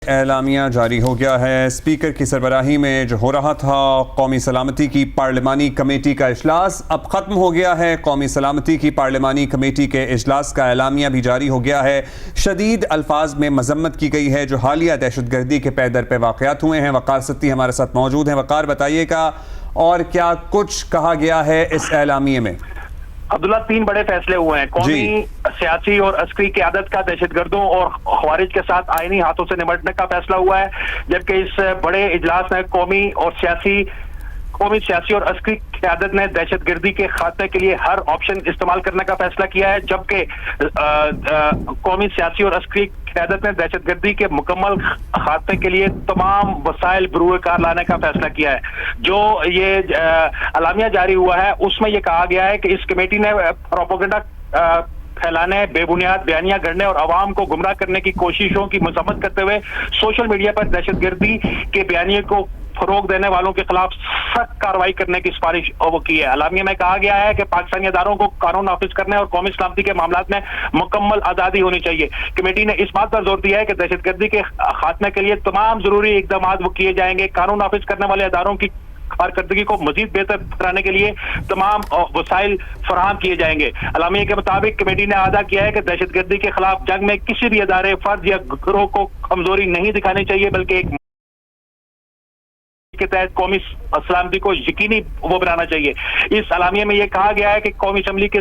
اعلامیہ جاری ہو گیا ہے۔ اسپیکر کی سربراہی میں جو ہو رہا تھا قومی سلامتی کی پارلیمانی کمیٹی کا اجلاس اب ختم ہو گیا ہے۔ قومی سلامتی کی پارلیمانی کمیٹی کے اجلاس کا اعلامیہ بھی جاری ہو گیا ہے۔ شدید الفاظ میں مذمت کی گئی ہے جو حالیہ دہشت گردی کے پے در پہ واقعات ہوئے ہیں۔ وقار ستی ہمارے ساتھ موجود ہیں۔ وقار، بتائیے گا اور کیا کچھ کہا گیا ہے اس اعلامیے میں؟ عبداللہ، 3 بڑے فیصلے ہوئے ہیں۔ قومی سیاسی اور عسکری قیادت کا دہشت گردوں اور خوارج کے ساتھ آئینی ہاتھوں سے نمٹنے کا فیصلہ ہوا ہے، جبکہ اس بڑے اجلاس میں قومی سیاسی اور عسکری قیادت نے دہشت گردی کے خاتمے کے لیے ہر آپشن استعمال کرنے کا فیصلہ کیا ہے، جبکہ قومی سیاسی اور عسکری قیادت نے دہشت گردی کے مکمل خاتمے کے لیے تمام وسائل بروئے کار لانے کا فیصلہ کیا ہے۔ جو یہ اعلامیہ جاری ہوا ہے اس میں یہ کہا گیا ہے کہ اس کمیٹی نے پروپیگنڈا پھیلانے، بے بنیاد بیانیاں گھڑنے اور عوام کو گمراہ کرنے کی کوششوں کی مذمت کرتے ہوئے سوشل میڈیا پر دہشت گردی کے بیانیے کو فروغ دینے والوں کے خلاف سخت کارروائی کرنے کی سفارش وہ کی ہے۔ اعلامیہ میں کہا گیا ہے کہ پاکستانی اداروں کو قانون نافذ کرنے اور قومی سلامتی کے معاملات میں مکمل آزادی ہونی چاہیے۔ کمیٹی نے اس بات پر زور دیا ہے کہ دہشت گردی کے خاتمے کے لیے تمام ضروری اقدامات وہ کیے جائیں گے۔ قانون نافذ کرنے والے اداروں کی کارکردگی کو مزید بہتر کرانے کے لیے تمام وسائل فراہم کیے جائیں گے۔ اعلامیہ کے مطابق کمیٹی نے اعادہ کیا ہے کہ دہشت گردی کے خلاف جنگ میں کسی بھی ادارے، فرد یا گروہ کو کمزوری نہیں دکھانی چاہیے، بلکہ ایک کے تحت قومی سلامتی کو یقینی وہ بنانا چاہیے۔ اس اعلامیہ میں یہ کہا گیا ہے کہ قومی اسمبلی کے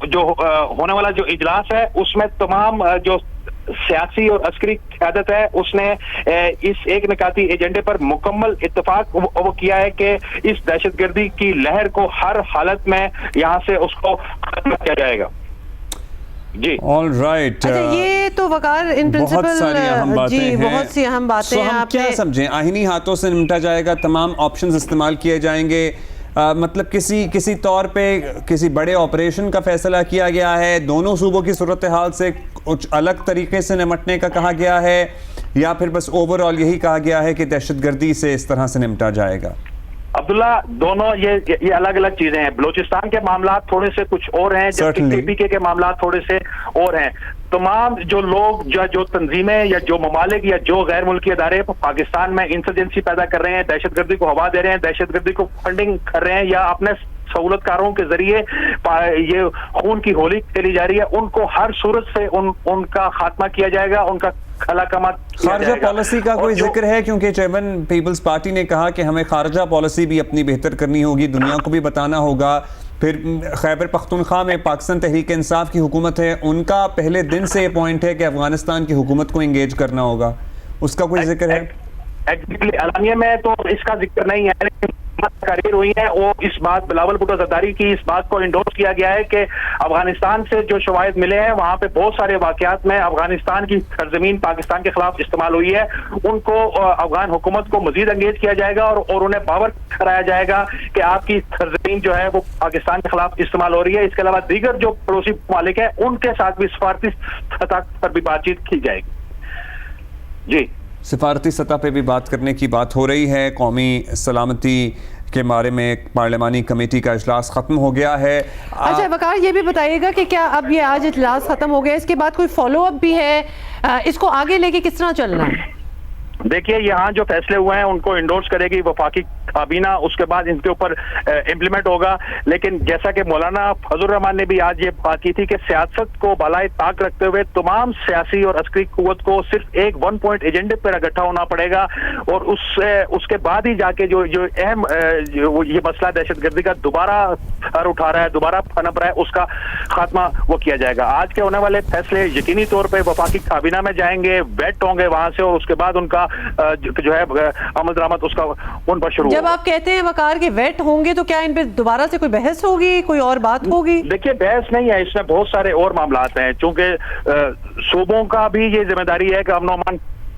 جو ہونے والا جو اجلاس ہے اس میں تمام جو سیاسی اور عسکری قیادت ہے اس نے اس ایک نکاتی ایجنڈے پر مکمل اتفاق وہ کیا ہے کہ اس دہشت گردی کی لہر کو ہر حالت میں یہاں سے اس کو ختم کیا جائے گا۔ جی آل رائٹ، یہ تو وقار ان پرنسپل بہت سی اہم باتیں ہیں۔ ہم کیا سمجھیں؟ آئینی ہاتھوں سے نمٹا جائے گا، تمام آپشنز استعمال کیے جائیں گے، مطلب کسی طور پہ کسی بڑے آپریشن کا فیصلہ کیا گیا ہے، دونوں صوبوں کی صورتحال سے کچھ الگ طریقے سے نمٹنے کا کہا گیا ہے، یا پھر بس اوورآل یہی کہا گیا ہے کہ دہشت گردی سے اس طرح سے نمٹا جائے گا؟ عبداللہ، دونوں یہ الگ الگ چیزیں ہیں۔ بلوچستان کے معاملات تھوڑے سے کچھ اور ہیں، جبکہ KPK کے معاملات تھوڑے سے اور ہیں۔ تمام جو لوگ جو تنظیمیں یا جو ممالک یا جو غیر ملکی ادارے پاکستان میں انسرجنسی پیدا کر رہے ہیں، دہشت گردی کو ہوا دے رہے ہیں، دہشت گردی کو فنڈنگ کر رہے ہیں، یا اپنے سہولت کاروں کے ذریعے یہ خون کی ہولی کھیلی جا رہی ہے، ان کو ہر صورت سے ان کا خاتمہ کیا جائے گا، ان کا خارجہ پالیسی کا کوئی ذکر ہے؟ کیونکہ چیئرمین پیپلز پارٹی نے کہا کہ ہمیں خارجہ پالیسی بھی اپنی بہتر کرنی ہوگی، دنیا کو بھی بتانا ہوگا۔ پھر خیبر پختونخوا میں پاکستان تحریک انصاف کی حکومت ہے، ان کا پہلے دن سے یہ پوائنٹ ہے کہ افغانستان کی حکومت کو انگیج کرنا ہوگا، اس کا کوئی ذکر ہے؟ اعلامیہ میں تو اس کا ذکر نہیں ہے، لیکن تقاریر ہوئی ہیں وہ اس بات بلاول بھٹو زرداری کی اس بات کو انڈورس کیا گیا ہے کہ افغانستان سے جو شواہد ملے ہیں وہاں پہ بہت سارے واقعات میں افغانستان کی سرزمین پاکستان کے خلاف استعمال ہوئی ہے، ان کو افغان حکومت کو مزید انگیج کیا جائے گا اور انہیں باور کرایا جائے گا کہ آپ کی سرزمین جو ہے وہ پاکستان کے خلاف استعمال ہو رہی ہے۔ اس کے علاوہ دیگر جو پڑوسی ممالک ہیں ان کے ساتھ بھی سفارتی سطح پر بھی بات چیت کی جائے گی۔ جی، سفارتی سطح پہ بھی بات کرنے کی بات ہو رہی ہے۔ قومی سلامتی کے بارے میں پارلیمانی کمیٹی کا اجلاس ختم ہو گیا ہے۔ اچھا وقار، یہ بھی بتائیے گا کہ کیا اب یہ آج اجلاس ختم ہو گیا، اس کے بعد کوئی فالو اپ بھی ہے؟ اس کو آگے لے کے کس طرح چلنا ہے؟ دیکھیے، یہاں جو فیصلے ہوئے ہیں ان کو انڈورس کرے گی وفاقی کابینہ، اس کے بعد ان کے اوپر امپلیمنٹ ہوگا۔ لیکن جیسا کہ مولانا فضل الرحمان نے بھی آج یہ بات کی تھی کہ سیاست کو بالائے طاق رکھتے ہوئے تمام سیاسی اور عسکری قوت کو صرف ایک 1 پوائنٹ ایجنڈے پر اکٹھا ہونا پڑے گا، اور اس کے بعد ہی جا کے جو اہم یہ مسئلہ دہشت گردی کا دوبارہ سر اٹھا رہا ہے، دوبارہ پنپ رہا ہے، اس کا خاتمہ وہ کیا جائے گا۔ آج کے ہونے والے فیصلے یقینی طور پہ وفاقی کابینہ میں جائیں گے، ویٹ ہوں گے وہاں سے، اور اس کے بعد ان کا جو ہے عمل درآمد اس کا ان پر شروع ہوگا۔ جب آپ کہتے ہیں وقار کے ویٹ ہوں گے تو کیا ان پہ دوبارہ سے کوئی بحث ہوگی، کوئی اور بات ہوگی؟ دیکھیے، بحث نہیں ہے، اس میں بہت سارے اور معاملات ہیں، چونکہ صوبوں کا بھی یہ ذمہ داری ہے کہ امن و امان